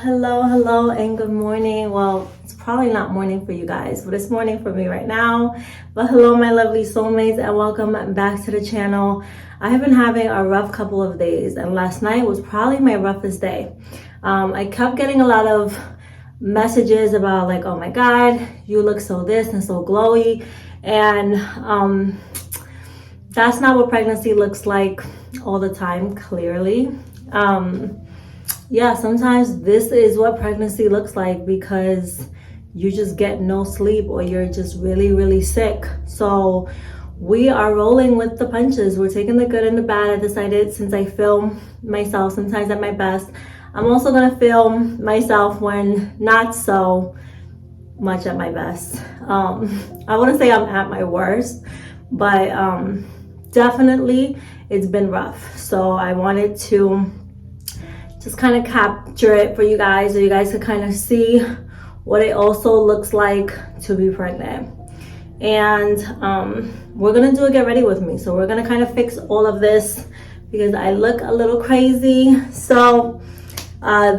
Hello, and good morning. Well, it's probably not morning for you guys, but it's morning for me right now. But hello, my lovely soulmates, and welcome back to the channel. I have been having a rough couple of days, and last night was probably my roughest day. I kept getting a lot of messages about like, oh my God, you look so this and so glowy. And that's not what pregnancy looks like all the time, clearly. Yeah, sometimes this is what pregnancy looks like because you just get no sleep or you're just really sick. So we are rolling with the punches. We're taking the good and the bad. I decided, since I film myself sometimes at my best, I'm also gonna film myself when not so much at my best. I wouldn't say I'm at my worst, but definitely it's been rough. So I wanted to just kind of capture it for you guys so you guys could kind of see what it also looks like to be pregnant. And we're gonna do a get ready with me. So we're gonna kind of fix all of this because I look a little crazy. So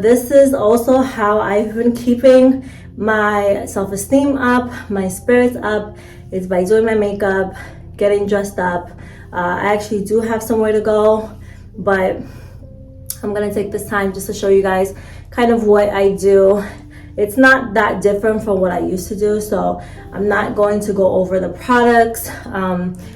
this is also how I've been keeping my self-esteem up, my spirits up. It's by doing my makeup, getting dressed up. I actually do have somewhere to go, but I'm gonna take this time just to show you guys kind of what I do. It's not that different from what I used to do, so I'm not going to go over the products.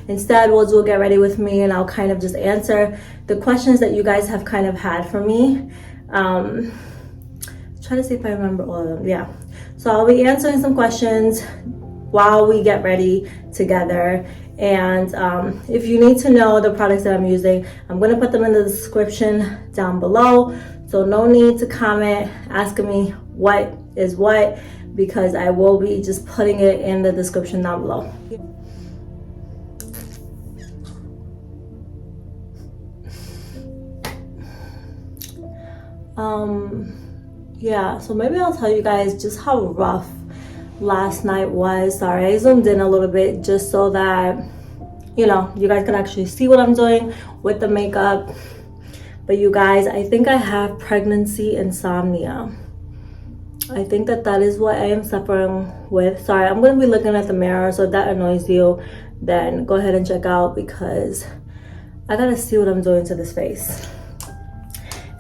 Instead, we'll do a get ready with me and I'll kind of just answer the questions that you guys have kind of had for me. Try to see if I remember all of them. Yeah, so I'll be answering some questions while we get ready together. And if you need to know the products that I'm using, I'm going to put them in the description down below. So no need to comment asking me what is what, because I will be just putting it in the description down below. Yeah, so maybe I'll tell you guys just how rough last night was. Sorry, I zoomed in a little bit just so that you know you guys can actually see what I'm doing with the makeup. But you guys, I think I have pregnancy insomnia. I think that is what I am suffering with. Sorry, I'm going to be looking at the mirror, so if that annoys you, then go ahead and check out, because I gotta see what I'm doing to this face.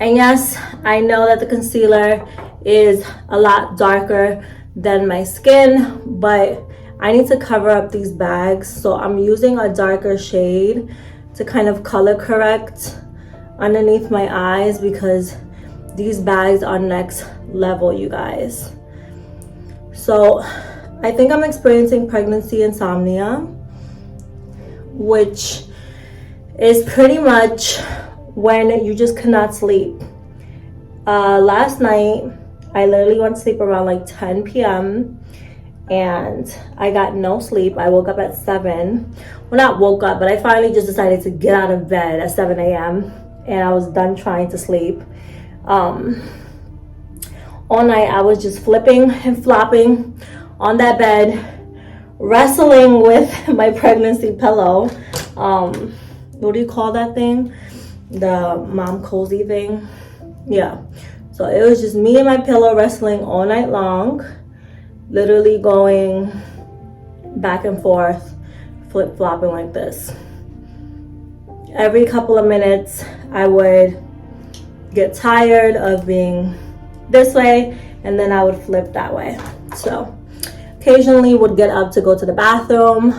And yes, I know that the concealer is a lot darker than my skin, but I need to cover up these bags, so I'm using a darker shade to kind of color correct underneath my eyes, because these bags are next level, you guys. So I think I'm experiencing pregnancy insomnia, which is pretty much when you just cannot sleep. Last night I literally went to sleep around like 10 p.m. and I got no sleep. I woke up at 7. Well, not woke up, but I finally just decided to get out of bed at 7 a.m. and I was done trying to sleep. All night I was just flipping and flopping on that bed, wrestling with my pregnancy pillow. What do you call that thing? The mom cozy thing. Yeah, so it was just me and my pillow wrestling all night long, literally going back and forth, flip-flopping like this. Every couple of minutes I would get tired of being this way, and then I would flip that way. So occasionally would get up to go to the bathroom,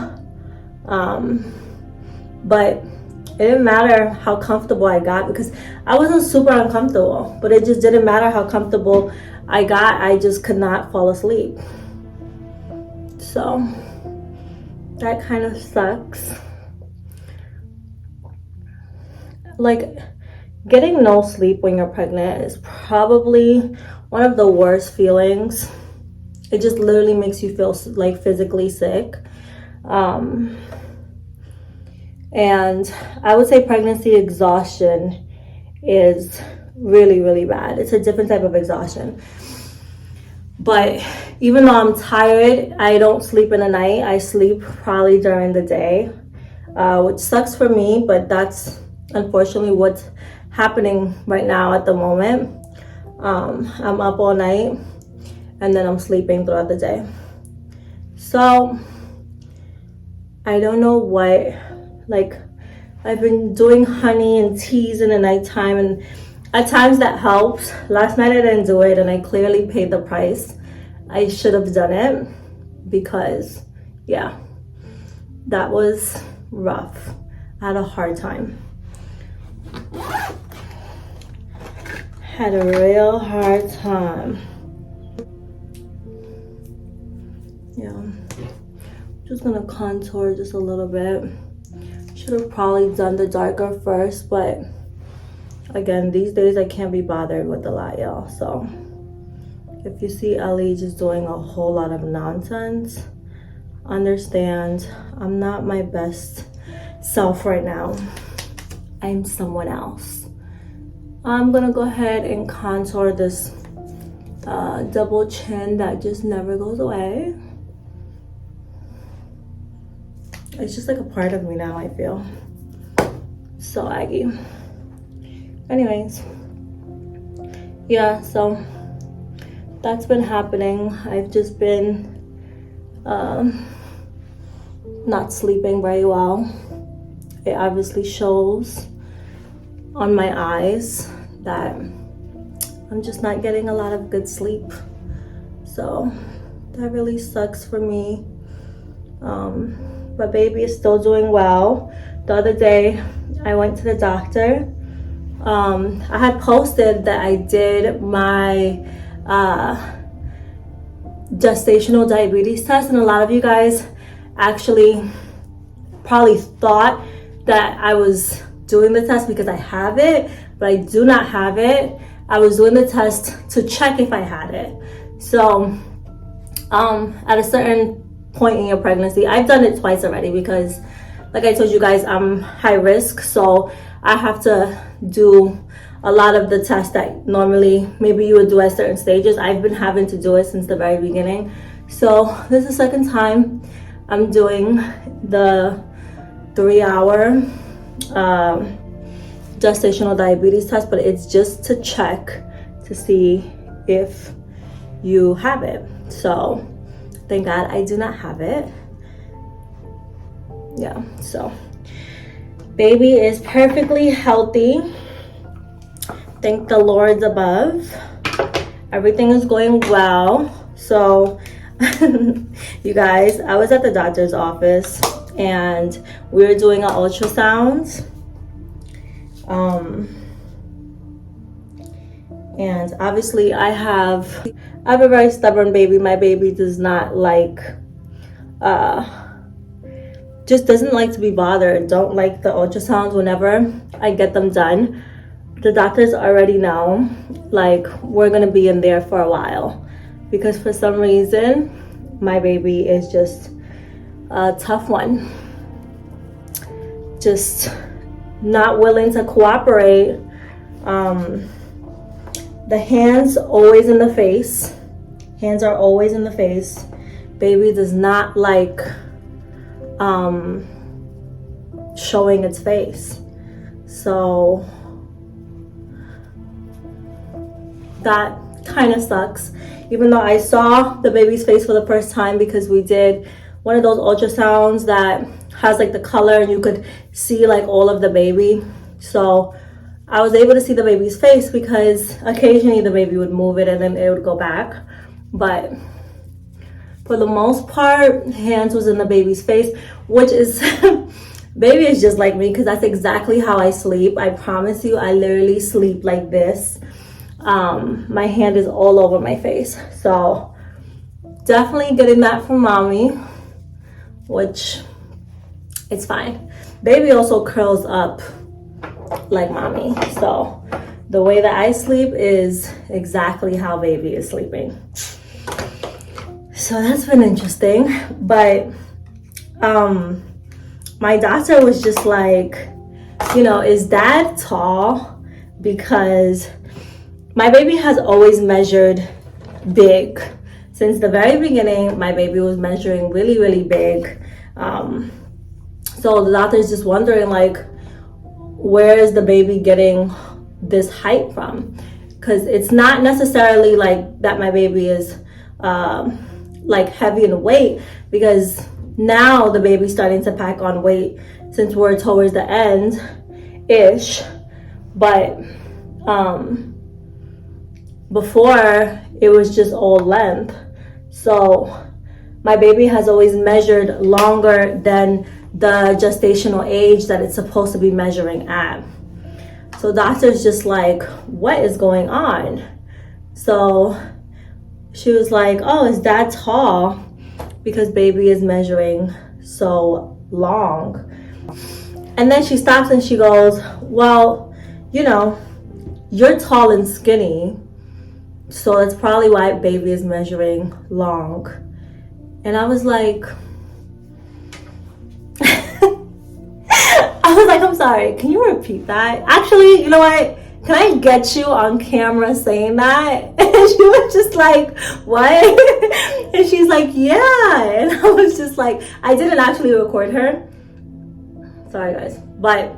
but it didn't matter how comfortable I got, because I wasn't super uncomfortable, but it just didn't matter how comfortable I got. I just could not fall asleep. So that kind of sucks. Like, getting no sleep when you're pregnant is probably one of the worst feelings. It just literally makes you feel like physically sick. And I would say pregnancy exhaustion is really bad. It's a different type of exhaustion. But even though I'm tired, I don't sleep in the night. I sleep probably during the day, which sucks for me, but that's unfortunately what's happening right now at the moment. I'm up all night and then I'm sleeping throughout the day. So I don't know what, like, I've been doing honey and teas in the nighttime, and at times that helps. Last night I didn't do it and I clearly paid the price. I should have done it because, yeah, that was rough. I had a hard time. Had a real hard time. Yeah, just gonna contour just a little bit. Should have probably done the darker first, but again, these days I can't be bothered with a lot, y'all. So if you see Ellie just doing a whole lot of nonsense, understand I'm not my best self right now. I'm someone else. I'm gonna go ahead and contour this double chin that just never goes away. It's just like a part of me now, I feel. So aggy. Anyways, yeah, so that's been happening. I've just been not sleeping very well. It obviously shows on my eyes that I'm just not getting a lot of good sleep. So that really sucks for me. But baby is still doing well. The other day I went to the doctor. I had posted that I did my gestational diabetes test, and a lot of you guys actually probably thought that I was doing the test because I have it, but I do not have it. I was doing the test to check if I had it. So at a certain point in your pregnancy, I've done it twice already because, like I told you guys, I'm high risk, so I have to do a lot of the tests that normally maybe you would do at certain stages. I've been having to do it since the very beginning. So this is the second time I'm doing the 3-hour gestational diabetes test, but it's just to check to see if you have it. So thank God I do not have it. Yeah, so baby is perfectly healthy. Thank the Lord above. Everything is going well. So you guys, I was at the doctor's office and we were doing an ultrasound. And obviously I have a very stubborn baby. My baby does not like, just doesn't like to be bothered. Don't like the ultrasounds whenever I get them done. The doctors already know, like, we're gonna be in there for a while because for some reason my baby is just a tough one, just not willing to cooperate. The hands always in the face. Hands are always in the face. Baby does not like showing its face. So that kind of sucks. Even though I saw the baby's face for the first time because we did one of those ultrasounds that has like the color and you could see like all of the baby. So I was able to see the baby's face because occasionally the baby would move it and then it would go back. But for the most part, hands was in the baby's face, which is, baby is just like me because that's exactly how I sleep. I promise you, I literally sleep like this. My hand is all over my face. So definitely getting that from mommy, which it's fine. Baby also curls up like mommy. So the way that I sleep is exactly how baby is sleeping. So that's been interesting. But my doctor was just like, you know, is dad tall? Because my baby has always measured big. Since the very beginning, my baby was measuring really, really big. So the doctor is just wondering, like, where is the baby getting this height from? because it's not necessarily like that my baby is like heavy in weight, because now the baby's starting to pack on weight since we're towards the end ish. But before it was just all length. So my baby has always measured longer than the gestational age that it's supposed to be measuring at. So doctor's just like, what is going on? So she was like, oh, is that tall? Because baby is measuring so long. And then she stops and she goes, well, you know, you're tall and skinny, so that's probably why baby is measuring long. And I was like, I'm sorry, can you repeat that? Actually, you know what? Can I get you on camera saying that? And she was just like, what? And she's like, yeah. And I was just like, I didn't actually record her. Sorry guys. But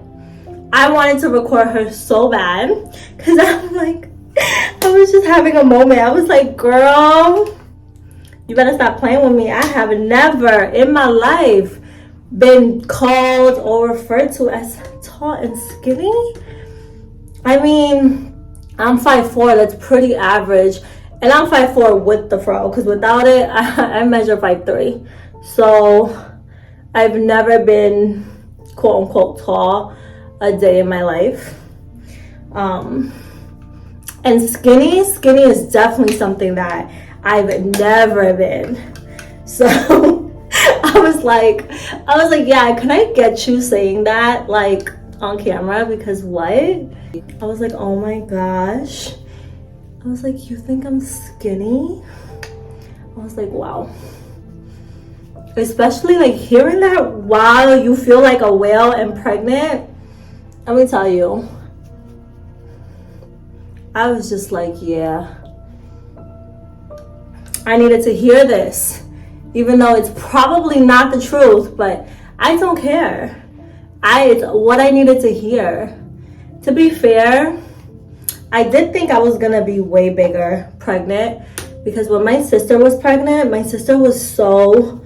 I wanted to record her so bad, because I'm like, I was just having a moment. I was like, girl, you better stop playing with me. I have never in my life been called or referred to as tall and skinny. I mean, I'm 5'4", that's pretty average. And I'm 5'4" with the fro, because without it, I measure 5'3". So I've never been quote unquote tall a day in my life. And skinny is definitely something that I've never been. So I was like, yeah, can I get you saying that like on camera? Because what? I was like, oh my gosh. I was like, you think I'm skinny? I was like, wow. Especially like hearing that while you feel like a whale and pregnant. Let me tell you, I was just like, yeah, I needed to hear this, even though it's probably not the truth, but I don't care. It's what I needed to hear. To be fair, I did think I was gonna be way bigger pregnant, because when my sister was pregnant, my sister was so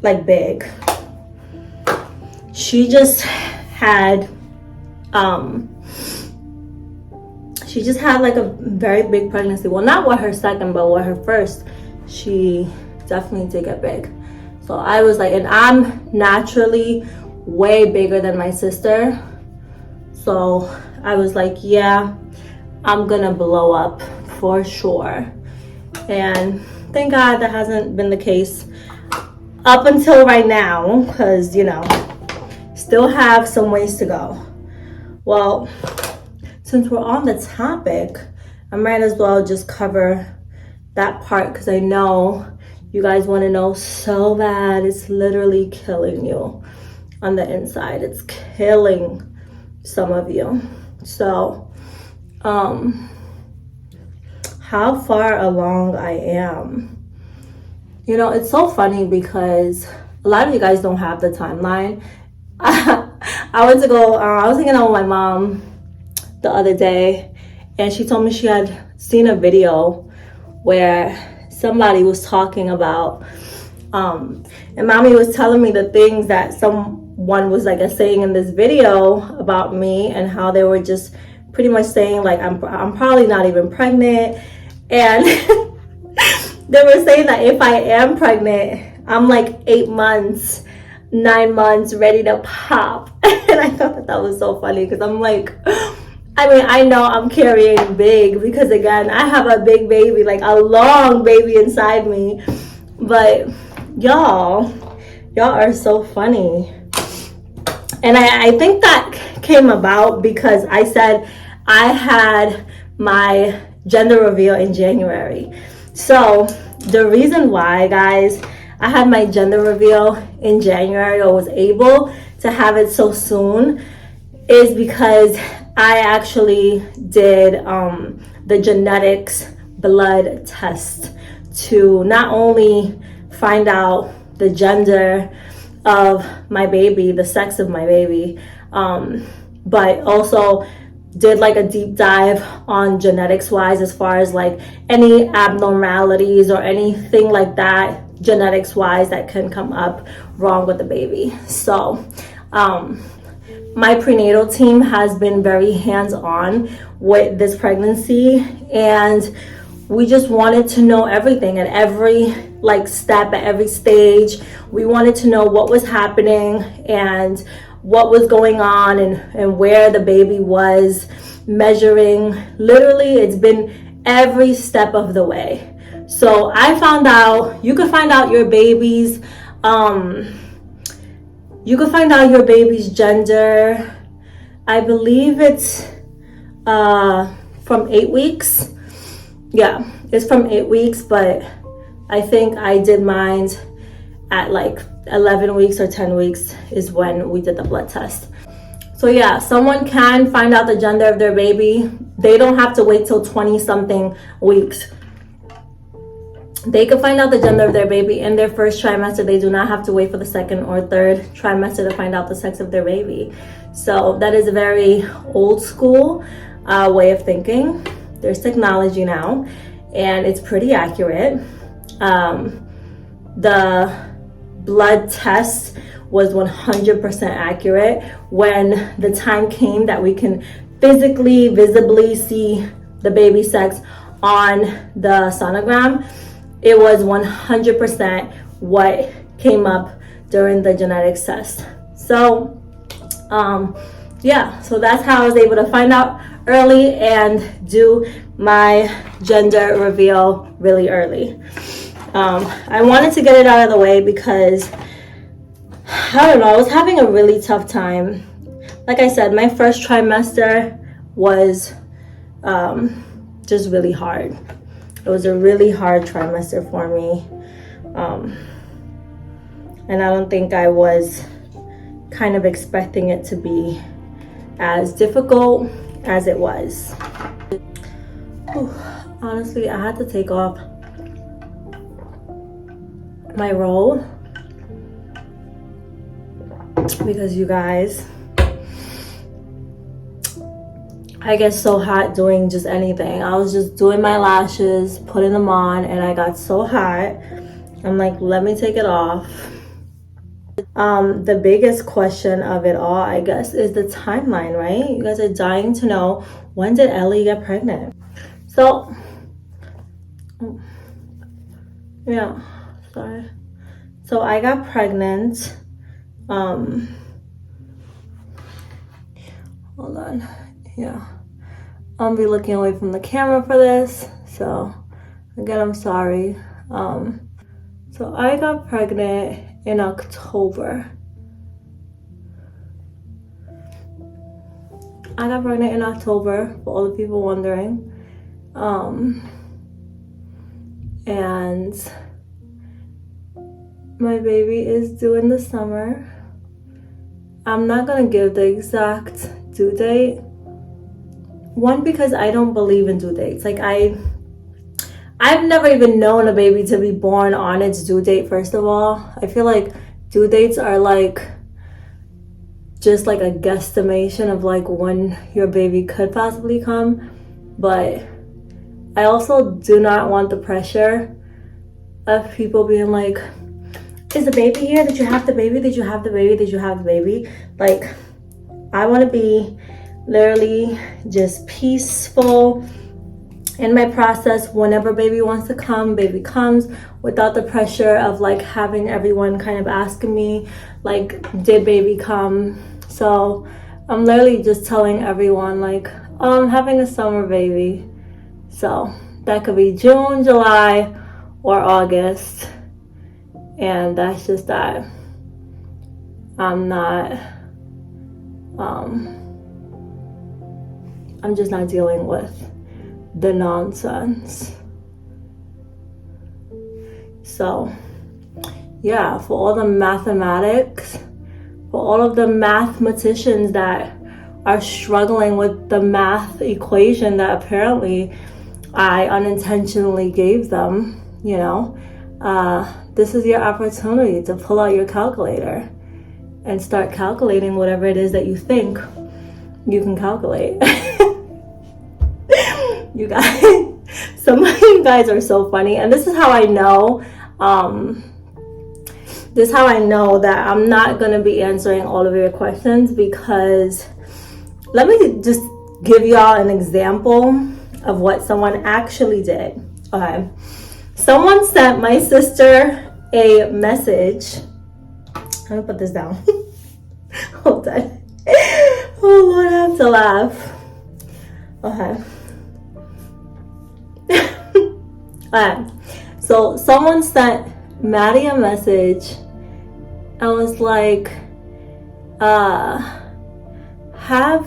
like big. She just had like a very big pregnancy. Well, not with her second, but with her first, she definitely did get big. So I was like, and I'm naturally way bigger than my sister. So I was like, yeah, I'm gonna blow up for sure. And thank God that hasn't been the case up until right now, because, you know, still have some ways to go. Well, since we're on the topic, I might as well just cover that part, because I know you guys want to know so bad. It's literally killing you on the inside. It's killing some of you. So, how far along I am. You know, it's so funny because a lot of you guys don't have the timeline. I was hanging out with my mom the other day, and she told me she had seen a video where somebody was talking about, and mommy was telling me the things that someone was like saying in this video about me, and how they were just pretty much saying like I'm probably not even pregnant, and they were saying that if I am pregnant, I'm like 8 months, 9 months ready to pop. And I thought that was so funny, because I'm like, I mean, I know I'm carrying big, because again, I have a big baby, like a long baby inside me. But y'all are so funny. And I think that came about because I said I had my gender reveal in January. So the reason why, guys, I had my gender reveal in January, or was able to have it so soon, is because I actually did the genetics blood test to not only find out the gender of my baby, the sex of my baby, but also did like a deep dive on genetics wise, as far as like any abnormalities or anything like that genetics wise that can come up wrong with the baby. So my prenatal team has been very hands-on with this pregnancy, and we just wanted to know everything at every like step, at every stage. We wanted to know what was happening and what was going on, and where the baby was, measuring. Literally, it's been every step of the way. So I found out, you could find out your baby's gender. I believe it's from 8 weeks. Yeah, it's from 8 weeks, but I think I did mine at like 11 weeks or 10 weeks is when we did the blood test. So yeah, someone can find out the gender of their baby. They don't have to wait till 20 something weeks. They can find out the gender of their baby in their first trimester. They do not have to wait for the second or third trimester to find out the sex of their baby. So that is a very old school way of thinking. There's technology now, and it's pretty accurate. The blood test was 100% accurate. When the time came that we can physically, visibly see the baby sex on the sonogram, it was 100% what came up during the genetics test. So yeah, so that's how I was able to find out early and do my gender reveal really early. I wanted to get it out of the way because, I don't know, I was having a really tough time. Like I said, my first trimester was just really hard. It was a really hard trimester for me. And I don't think I was kind of expecting it to be as difficult as it was. Whew. Honestly, I had to take off my roll because, you guys, I get so hot doing just anything. I was just doing my lashes, putting them on, and I got so hot. I'm like, let me take it off. The biggest question of it all, I guess, is the timeline, right? You guys are dying to know, when did Ellie get pregnant? So, yeah, sorry. So I got pregnant. Hold on. Yeah. I'll be looking away from the camera for this. So, again, I'm sorry. So I got pregnant in October. I got pregnant in October, for all the people wondering. And my baby is due in the summer. I'm not gonna give the exact due date. One, because I don't believe in due dates. Like, I've never even known a baby to be born on its due date, first of all. I feel like due dates are like just like a guesstimation of like when your baby could possibly come. But I also do not want the pressure of people being like, is the baby here? Did you have the baby? Did you have the baby? Did you have the baby? Like, I want to be literally just peaceful in my process. Whenever baby wants to come, baby comes, without the pressure of like having everyone kind of asking me like, did baby come? So I'm literally just telling everyone like, oh, I'm having a summer baby. So that could be June, July, or August. And that's just that. I'm just not dealing with the nonsense. So yeah, for all the mathematics, for all of the mathematicians that are struggling with the math equation that apparently I unintentionally gave them, you know, this is your opportunity to pull out your calculator and start calculating whatever it is that you think you can calculate. You guys, some of you guys are so funny, and this is how I know. This is how I know that I'm not gonna be answering all of your questions, because let me just give y'all an example of what someone actually did. Okay, someone sent my sister a message. Let me put this down. Hold on. Oh Lord, I have to laugh. Okay. Alright, so someone sent Maddie a message and was like, have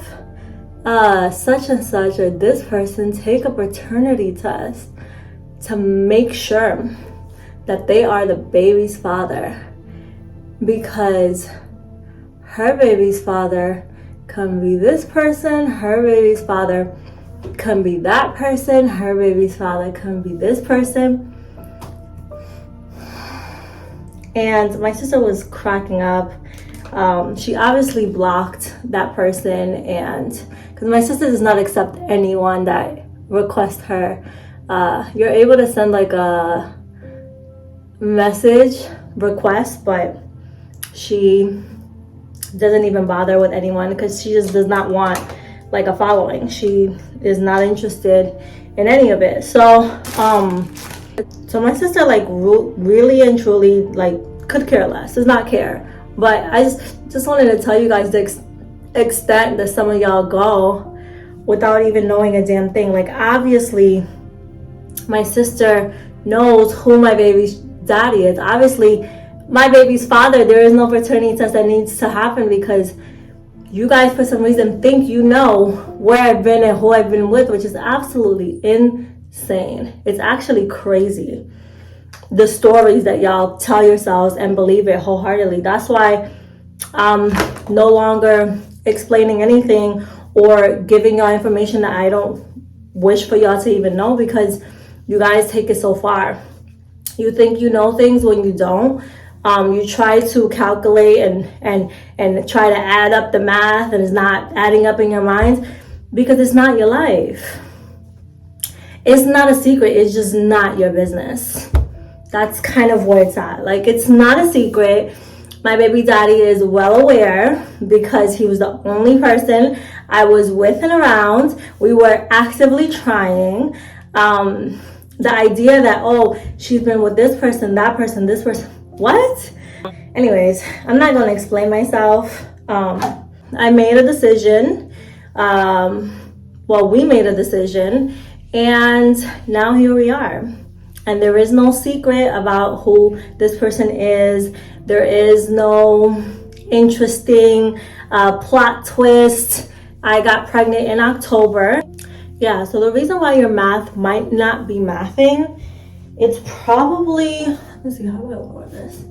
such and such or this person take a paternity test to make sure that they are the baby's father, because her baby's father can be this person, her baby's father can be that person, her baby's father can be this person. And my sister was cracking up. She obviously blocked that person, and because my sister does not accept anyone that requests her. You're able to send like a message request, but she doesn't even bother with anyone because she just does not want like a following. She is not interested in any of it. So my sister like really and truly like could care less, does not care. But I just wanted to tell you guys the extent that some of y'all go without even knowing a damn thing. Like, obviously my sister knows who my baby's daddy is. Obviously my baby's father, there is no paternity test that needs to happen, because you guys for some reason think you know where I've been and who I've been with, which is absolutely insane. It's actually crazy, the stories that y'all tell yourselves and believe it wholeheartedly. That's why I'm no longer explaining anything or giving y'all information that I don't wish for y'all to even know, because you guys take it so far. You think you know things when you don't. You try to calculate and try to add up the math, and it's not adding up in your mind because it's not your life. It's not a secret. It's just not your business. That's kind of where it's at. Like, it's not a secret. My baby daddy is well aware, because he was the only person I was with and around. We were actively trying. The idea that, oh, she's been with this person, that person, this person. What? Anyways, I'm not going to explain myself. I made a decision. We made a decision, and now here we are. And there is no secret about who this person is. There is no interesting plot twist. I got pregnant in October. Yeah, so the reason why your math might not be mathing, it's probably, let's see, how do I lower this?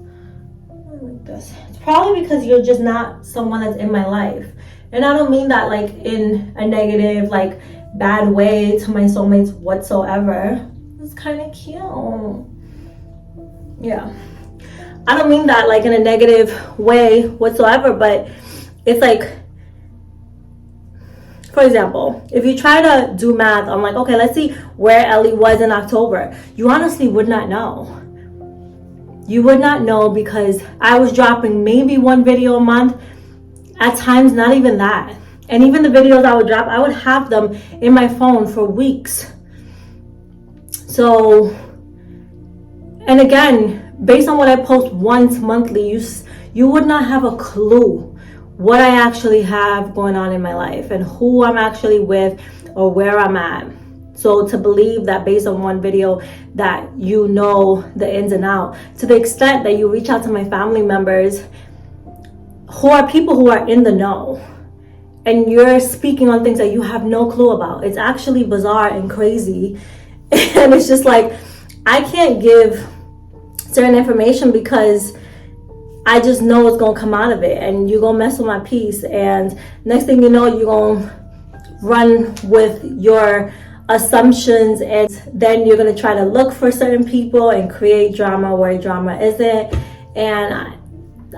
Like this. It's probably because you're just not someone that's in my life. And I don't mean that like in a negative, like bad way to my soulmates whatsoever. It's kind of cute. Yeah. I don't mean that like in a negative way whatsoever, but it's like, for example, if you try to do math, I'm like, okay, let's see where Ellie was in October. You honestly would not know. You would not know, because I was dropping maybe one video a month, at times not even that. And even the videos I would drop, I would have them in my phone for weeks. So, and again, based on what I post once monthly, you would not have a clue what I actually have going on in my life and who I'm actually with or where I'm at. So to believe that based on one video that you know the ins and out, to the extent that you reach out to my family members who are people who are in the know, and you're speaking on things that you have no clue about. It's actually bizarre and crazy. And it's just like, I can't give certain information because I just know what's gonna come out of it, and you're gonna mess with my peace, and next thing you know, you're gonna run with your assumptions, and then you're gonna try to look for certain people and create drama where drama isn't. And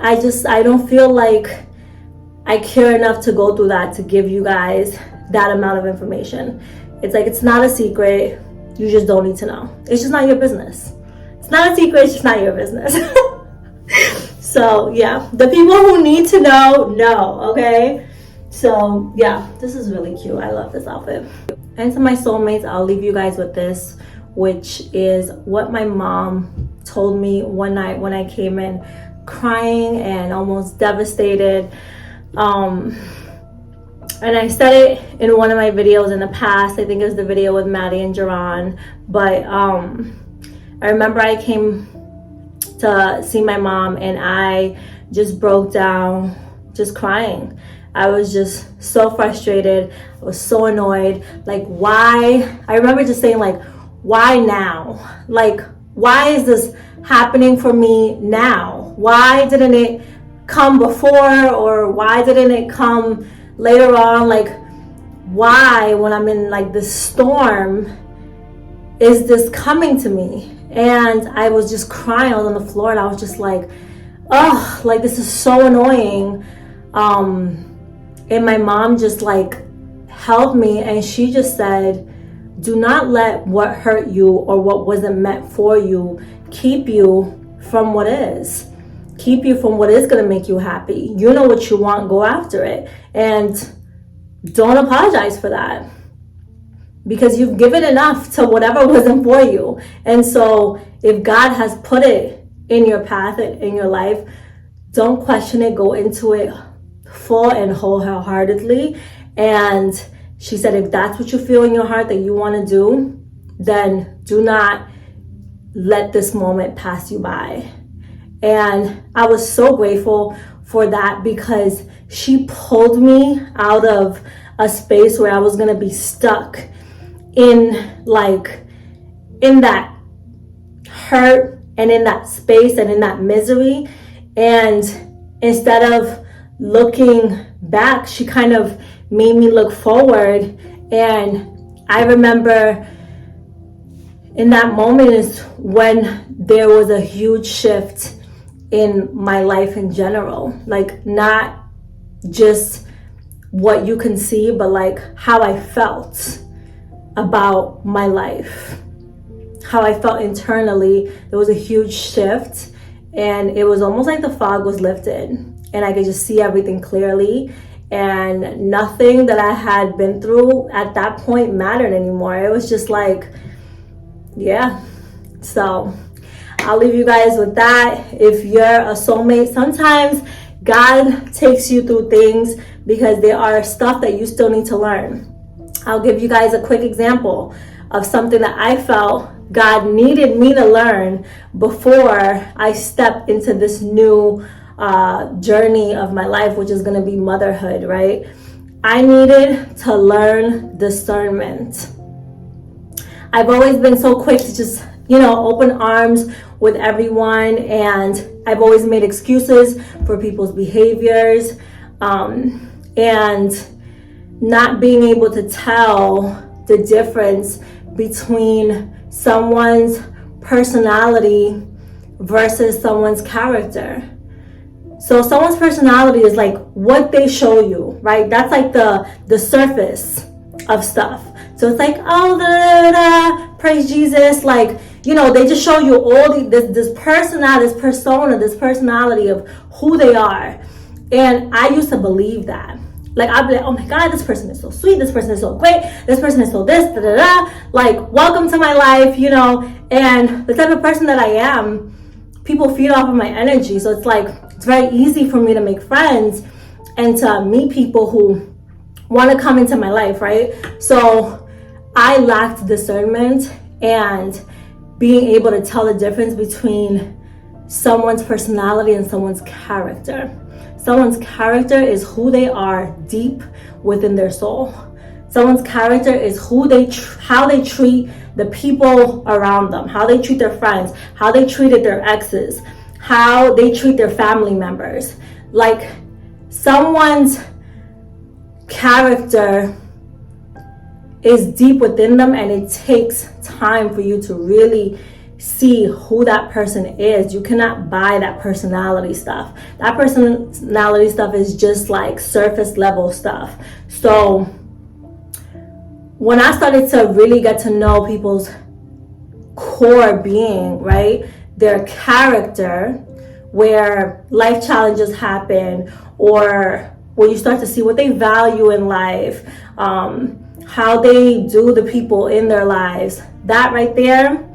I don't feel like I care enough to go through that to give you guys that amount of information. It's like, it's not a secret. You just don't need to know. It's just not your business. It's not a secret. It's just not your business. So yeah, the people who need to know, okay? So yeah, this is really cute. I love this outfit. And to my soulmates, I'll leave you guys with this, which is what my mom told me one night when I came in crying and almost devastated. And I said it in one of my videos in the past. I think it was the video with Maddie and Jerron. But I remember I came to see my mom and I just broke down, just crying. I was just so frustrated. I was so annoyed. Like, why? I remember just saying, like, why now? Like, why is this happening for me now? Why didn't it come before, or why didn't it come later on? Like, why, when I'm in like this storm, is this coming to me? And I was just crying. I was on the floor and I was just like, oh, like, this is so annoying. And my mom just like held me and she just said, do not let what hurt you or what wasn't meant for you keep you from what is. Keep you from what is going to make you happy. You know what you want, go after it. And don't apologize for that, because you've given enough to whatever wasn't for you. And so if God has put it in your path, in your life, don't question it, go into it full and wholeheartedly. And she said, if that's what you feel in your heart that you want to do, then do not let this moment pass you by. And I was so grateful for that, because she pulled me out of a space where I was going to be stuck in that hurt and in that space and in that misery. And instead of looking back, she kind of made me look forward. And I remember in that moment is when there was a huge shift in my life in general. Like, not just what you can see, but like how I felt about my life, how I felt internally. There was a huge shift, and it was almost like the fog was lifted and I could just see everything clearly, and nothing that I had been through at that point mattered anymore. It was just like, yeah. So I'll leave you guys with that. If you're a soulmate, sometimes God takes you through things because there are stuff that you still need to learn. I'll give you guys a quick example of something that I felt God needed me to learn before I stepped into this new journey of my life, which is going to be motherhood, right? I needed to learn discernment. I've always been so quick to just, open arms with everyone, and I've always made excuses for people's behaviors, and not being able to tell the difference between someone's personality versus someone's character. So someone's personality is like what they show you, right? That's like the surface of stuff. So it's like, oh, praise Jesus, like, they just show you all this personality of who they are. And I used to believe that. Like, I'd be like, oh my God, this person is so sweet, this person is so great, this person is so this, like, welcome to my life, and the type of person that I am, people feed off of my energy. So it's like, it's very easy for me to make friends and to meet people who want to come into my life, right? So I lacked discernment and being able to tell the difference between someone's personality and someone's character. Someone's character is who they are deep within their soul. Someone's character is how they treat the people around them, how they treat their friends, how they treated their exes, how they treat their family members. Like, someone's character is deep within them, and it takes time for you to really see who that person is. You cannot buy that personality stuff. That personality stuff is just like surface level stuff. So when I started to really get to know people's core being, right, their character, where life challenges happen, or where you start to see what they value in life, how they do the people in their lives, that right there,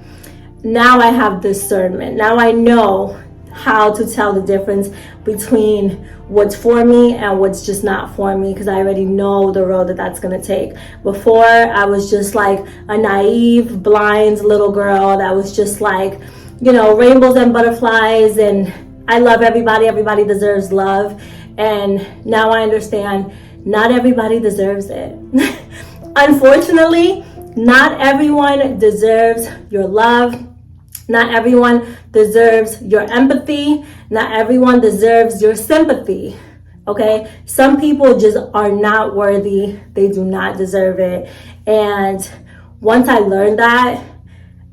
now I have discernment. Now I know how to tell the difference between what's for me and what's just not for me, because I already know the road that that's going to take. Before, I was just like a naive, blind little girl that was just like, you know, rainbows and butterflies, and I love everybody. Everybody deserves love. And now I understand not everybody deserves it. Unfortunately, not everyone deserves your love. Not everyone deserves your empathy. Not everyone deserves your sympathy. Okay? Some people just are not worthy. They do not deserve it. And once I learned that,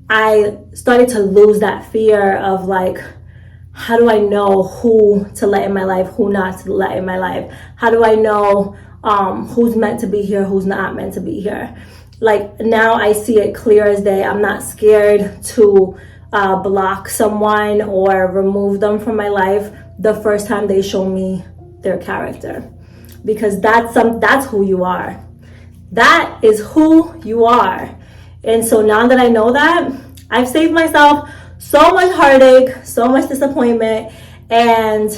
I started to lose that fear of like, how do I know who to let in my life, who not to let in my life? How do I know who's meant to be here, who's not meant to be here? Like, now I see it clear as day. I'm not scared to block someone or remove them from my life the first time they show me their character, because that's who you are. That is who you are. And so now that I know that, I've saved myself so much heartache, so much disappointment, and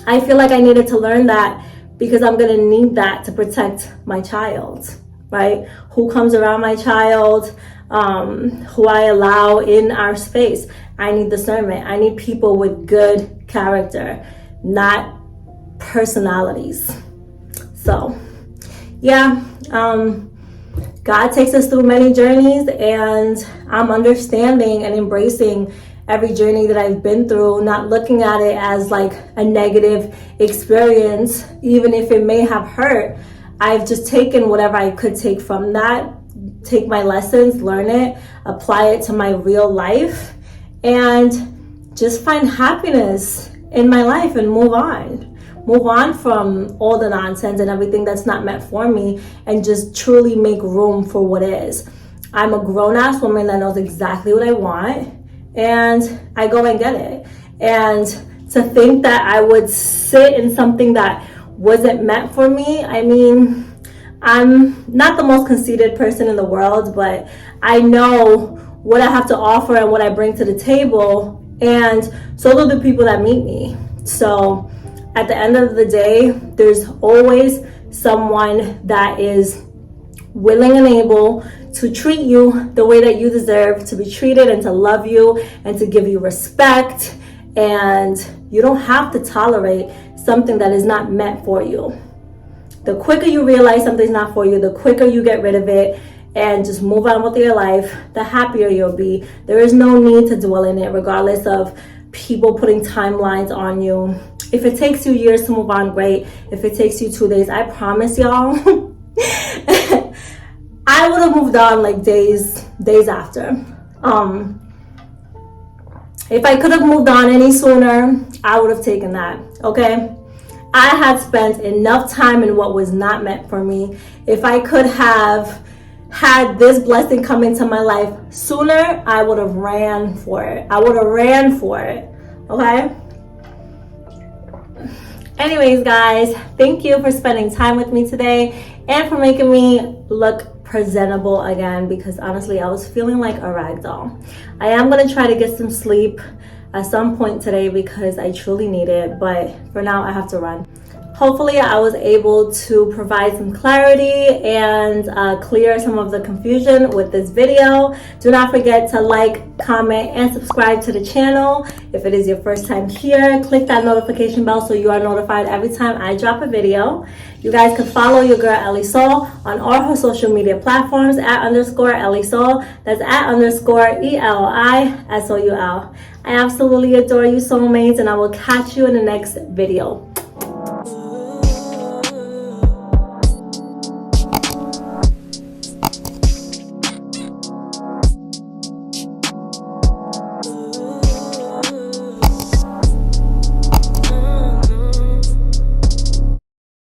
I feel like I needed to learn that, because I'm gonna need that to protect my child, right? Who comes around my child, who I allow in our space. I need discernment. I need people with good character, not personalities. So yeah, God takes us through many journeys, and I'm understanding and embracing every journey that I've been through, not looking at it as like a negative experience, even if it may have hurt. I've just taken whatever I could take from that, take my lessons, learn it, apply it to my real life, and just find happiness in my life and move on. Move on from all the nonsense and everything that's not meant for me, and just truly make room for what is. I'm a grown-ass woman that knows exactly what I want, and I go and get it. And to think that I would sit in something that wasn't meant for me, I mean, I'm not the most conceited person in the world, but I know what I have to offer and what I bring to the table, and so do the people that meet me. So at the end of the day, there's always someone that is willing and able to treat you the way that you deserve to be treated, and to love you and to give you respect. And you don't have to tolerate something that is not meant for you. The quicker you realize something's not for you, the quicker you get rid of it and just move on with your life, the happier you'll be. There is no need to dwell in it, regardless of people putting timelines on you. If it takes you years to move on, great. If it takes you 2 days, I promise y'all, I would have moved on like days after. If I could have moved on any sooner, I would have taken that, okay? I had spent enough time in what was not meant for me. If I could have had this blessing come into my life sooner, I would have ran for it. Okay? Anyways, guys, thank you for spending time with me today and for making me look presentable again, because honestly, I was feeling like a rag doll. I am going to try to get some sleep at some point today because I truly need it, but for now I have to run. Hopefully I was able to provide some clarity and clear some of the confusion with this video. Do not forget to like, comment, and subscribe to the channel. If it is your first time here, click that notification bell so you are notified every time I drop a video. You guys can follow your girl Elli Soul on all her social media platforms at _Elli Soul. That's at _ELISOUL. I absolutely adore you, soulmates, and I will catch you in the next video.